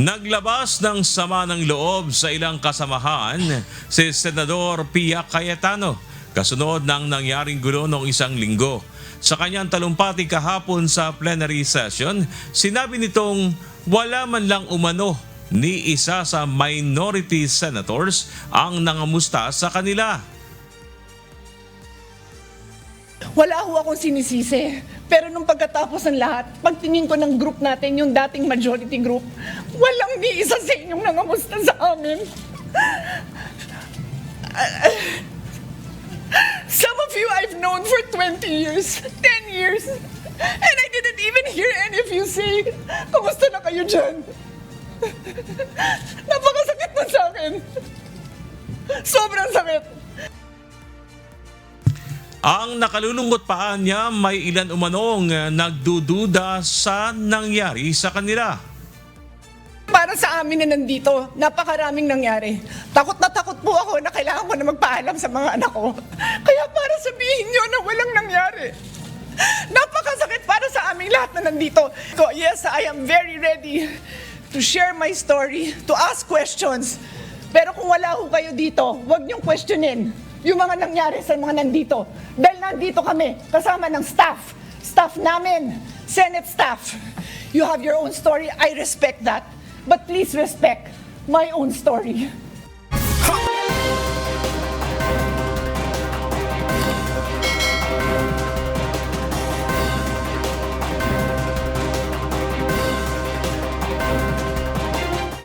Naglabas ng sama ng loob sa ilang kasamahan si Senador Pia Cayetano kasunod ng nangyaring gulo noong isang linggo. Sa kanyang talumpati kahapon sa plenary session, sinabi nitong wala man lang umano ni isa sa minority senators ang nangamusta sa kanila. Wala ho akong sinisisi. Pero nung pagkatapos ng lahat, pagtingin ko ng group natin, yung dating majority group, walang ni isa sa inyong nangamusta sa amin. Some of you I've known for 20 years, 10 years, and I didn't even hear any of you say, "Kumusta na kayo dyan?" Napakasakit mo sa akin. Sobrang sakit. Ang nakalulungkot pa niya, may ilan umanong nagdududa sa nangyari sa kanila. Para sa amin na nandito, napakaraming nangyari. Takot na takot po ako na kailangan ko na magpaalam sa mga anak ko. Kaya para sabihin nyo na walang nangyari. Napakasakit para sa aming lahat na nandito. Yes, I am very ready to share my story, to ask questions. Pero kung wala ho kayo dito, huwag niyong questionin yung mga nangyari sa mga nandito. Dahil nandito kami, kasama ng staff namin, Senate staff. You have your own story, I respect that. But please respect my own story.